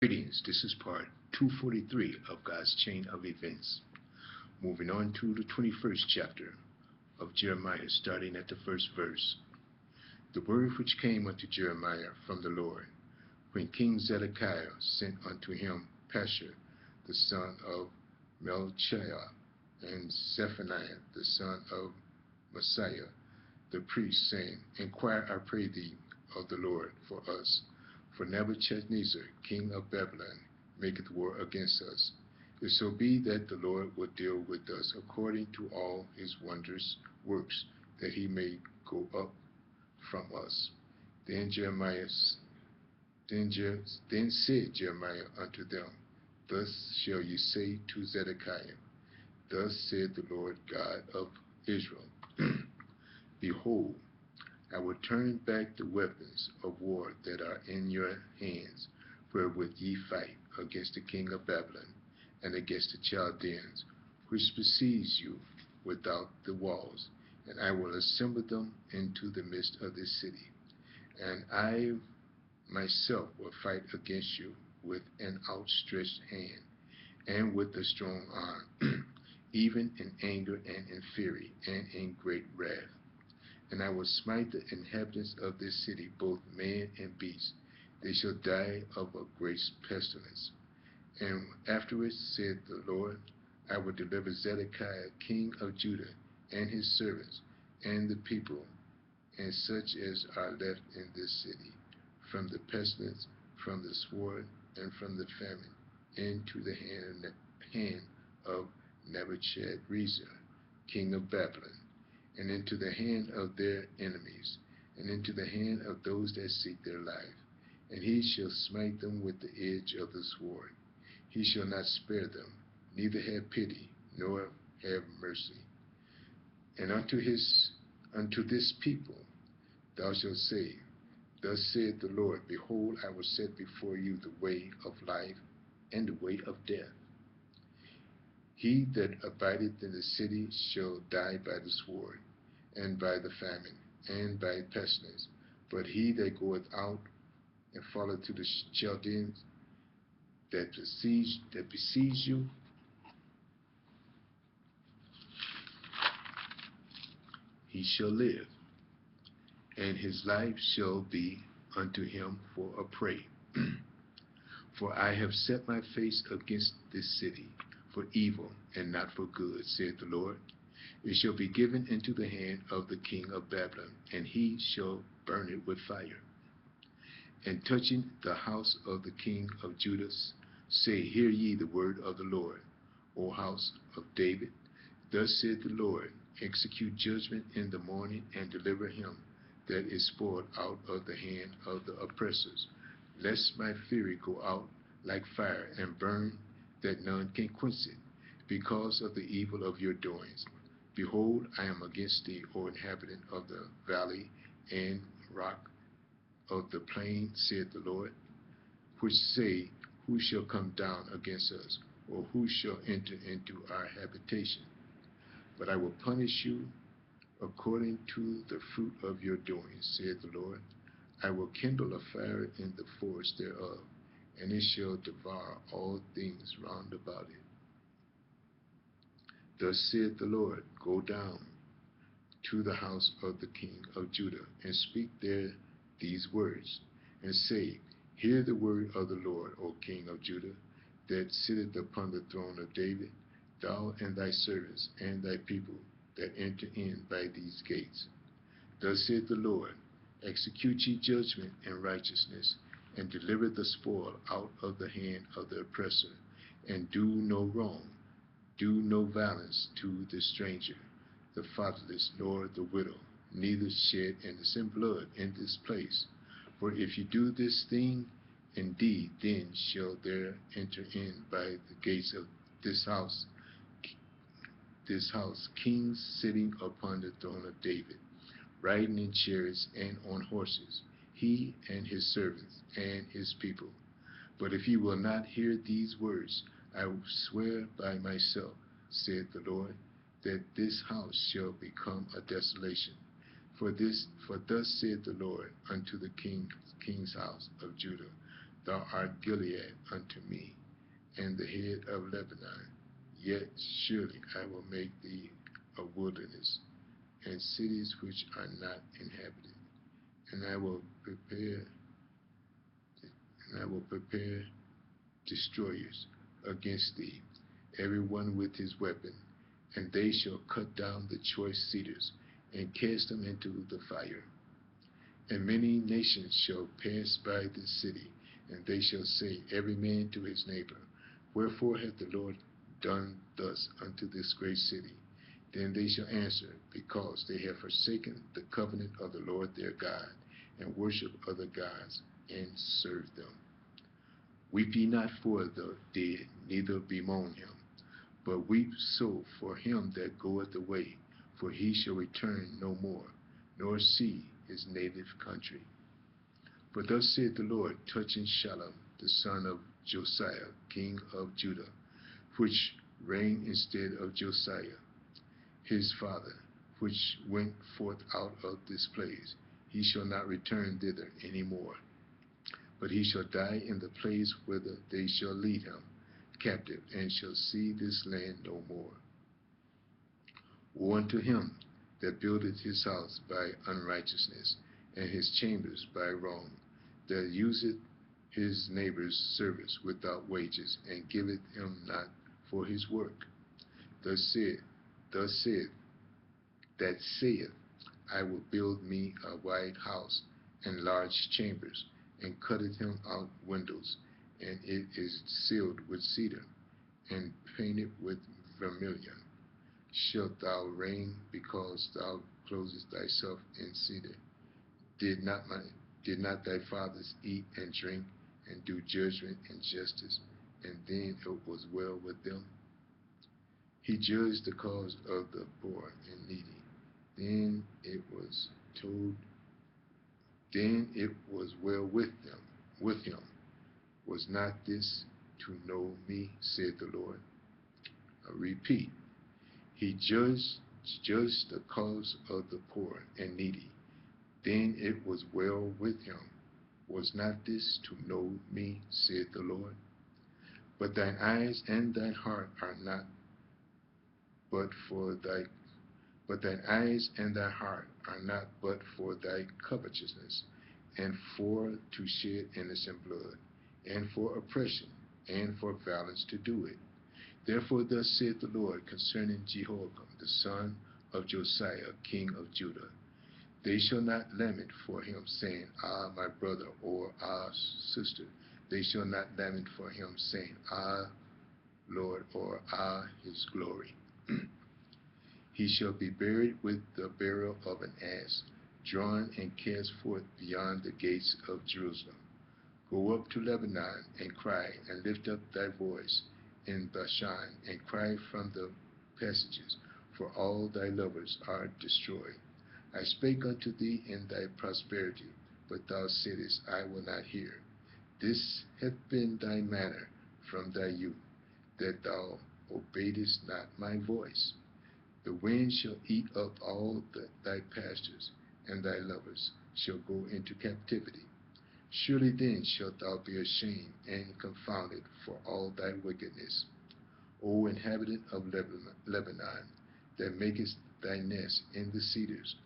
Greetings, this is part 243 of God's Chain of Events. Moving on to the 21st chapter of Jeremiah, starting at the first verse. The word which came unto Jeremiah from the Lord, when King Zedekiah sent unto him Pashur, the son of Melchiah, and Zephaniah, the son of Messiah, the priest, saying, Inquire, I pray thee, of the Lord for us. For Nebuchadnezzar, king of Babylon, maketh war against us. If so be that the Lord will deal with us according to all his wondrous works, that he may go up from us. Then said Jeremiah unto them, Thus shall ye say to Zedekiah, Thus said the Lord God of Israel, Behold, I will turn back the weapons of war that are in your hands, wherewith ye fight against the king of Babylon, and against the Chaldeans, which besiege you without the walls, and I will assemble them into the midst of this city. And I myself will fight against you with an outstretched hand, and with a strong arm, even in anger and in fury, and in great wrath. And I will smite the inhabitants of this city, both man and beast. They shall die of a great pestilence. And afterwards, said the Lord, I will deliver Zedekiah, king of Judah, and his servants, and the people, and such as are left in this city, from the pestilence, from the sword, and from the famine, into the hand of Nebuchadnezzar, king of Babylon, and into the hand of their enemies, and into the hand of those that seek their life. And he shall smite them with the edge of the sword. He shall not spare them, neither have pity, nor have mercy. And unto this people thou shalt say, Thus saith the Lord, Behold, I will set before you the way of life and the way of death. He that abideth in the city shall die by the sword, and by the famine, and by pestilence. But he that goeth out and falleth to the Chaldeans that besiege you, he shall live, and his life shall be unto him for a prey. For I have set my face against this city for evil and not for good, saith the Lord. It shall be given into the hand of the king of Babylon, and he shall burn it with fire. And touching the house of the king of Judah, say, Hear ye the word of the Lord, O house of David. Thus said the Lord, Execute judgment in the morning, and deliver him that is spoiled out of the hand of the oppressors, lest my fury go out like fire, and burn that none can quench it, because of the evil of your doings. Behold, I am against thee, O inhabitant of the valley and rock of the plain, saith the Lord, which say, Who shall come down against us, or who shall enter into our habitation? But I will punish you according to the fruit of your doings, saith the Lord. I will kindle a fire in the forest thereof, and it shall devour all things round about it. Thus saith the Lord, Go down to the house of the king of Judah, and speak there these words, and say, Hear the word of the Lord, O king of Judah, that sitteth upon the throne of David, thou and thy servants, and thy people that enter in by these gates. Thus saith the Lord, Execute ye judgment and righteousness, and deliver the spoil out of the hand of the oppressor, and do no wrong, do no violence to the stranger, the fatherless, nor the widow, neither shed innocent blood in this place. For if you do this thing, indeed, then shall there enter in by the gates of this house kings sitting upon the throne of David, riding in chariots and on horses, he and his servants and his people. But if you will not hear these words, I will swear by myself, saith the Lord, that this house shall become a desolation. For thus saith the Lord unto the king's house of Judah, Thou art Gilead unto me, and the head of Lebanon. Yet surely I will make thee a wilderness, and cities which are not inhabited. And I will prepare destroyers against thee, every one with his weapon, and they shall cut down the choice cedars, and cast them into the fire. And many nations shall pass by this city, and they shall say, every man to his neighbor, Wherefore hath the Lord done thus unto this great city? Then they shall answer, Because they have forsaken the covenant of the Lord their God, and worship other gods, and serve them. Weep ye not for the dead, neither bemoan him, but weep so for him that goeth away, for he shall return no more, nor see his native country. For thus saith the Lord touching Shallum, the son of Josiah, king of Judah, which reigned instead of Josiah, his father, which went forth out of this place. He shall not return thither any more, but he shall die in the place whither they shall lead him captive, and shall see this land no more. Woe unto him that buildeth his house by unrighteousness, and his chambers by wrong, that useth his neighbor's service without wages, and giveth him not for his work. Thus saith, I will build me a wide house, and large chambers, and cutteth him out windows, and it is sealed with cedar, and painted with vermilion. Shalt thou reign because thou closest thyself in cedar? Did not thy fathers eat and drink, and do judgment and justice, and then it was well with them? He judged the cause of the poor and needy. Then it was well with him. Was not this to know me, said the Lord? I repeat, he judged the cause of the poor and needy. Then it was well with him. Was not this to know me, said the Lord? But thine eyes and thine heart are not but for thy covetousness, and for to shed innocent blood, and for oppression, and for violence to do it. Therefore thus saith the Lord concerning Jehoiakim, the son of Josiah, king of Judah, they shall not lament for him, saying, Ah, my brother, or Ah, sister. They shall not lament for him, saying, Ah, Lord, or Ah, his glory. He shall be buried with the burial of an ass, drawn and cast forth beyond the gates of Jerusalem. Go up to Lebanon, and cry, and lift up thy voice in Bashan, and cry from the passages, for all thy lovers are destroyed. I spake unto thee in thy prosperity, but thou saidest, I will not hear. This hath been thy manner from thy youth, that thou obeyedest not my voice. The wind shall eat up all thy pastures, and thy lovers shall go into captivity. Surely then shalt thou be ashamed and confounded for all thy wickedness. O inhabitant of Lebanon, that makest thy nest in the cedars,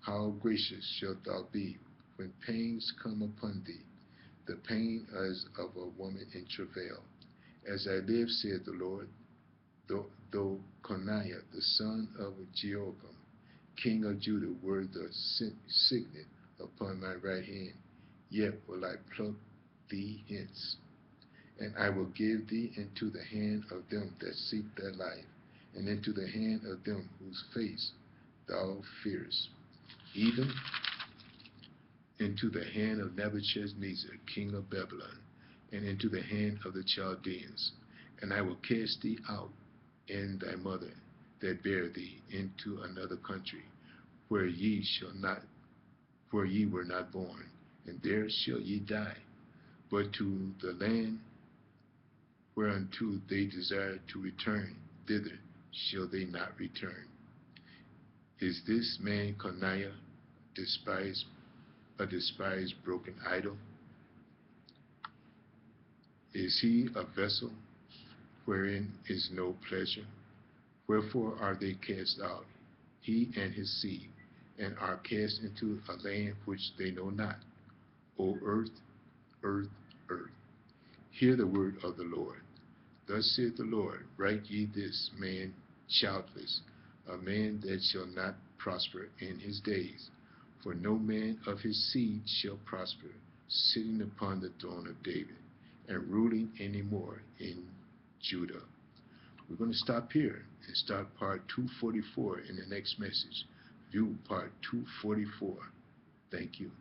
how gracious shalt thou be when pains come upon thee, the pain as of a woman in travail. As I live, saith the Lord, though Coniah, the son of Jehoiakim, king of Judah, were the signet upon my right hand, yet will I pluck thee hence. And I will give thee into the hand of them that seek thy life, and into the hand of them whose face thou fearest, even into the hand of Nebuchadnezzar, king of Babylon, and into the hand of the Chaldeans. And I will cast thee out, and thy mother that bare thee, into another country, where ye were not born, and there shall ye die. But to the land whereunto they desire to return, thither shall they not return. Is this man Coniah a despised broken idol? Is he a vessel wherein is no pleasure? Wherefore are they cast out, he and his seed, and are cast into a land which they know not? O earth, earth, earth, hear the word of the Lord. Thus saith the Lord, write ye this man childless, a man that shall not prosper in his days. For no man of his seed shall prosper, sitting upon the throne of David, and ruling any more in Judah. We're going to stop here and start part 244 in the next message. View part 244. Thank you.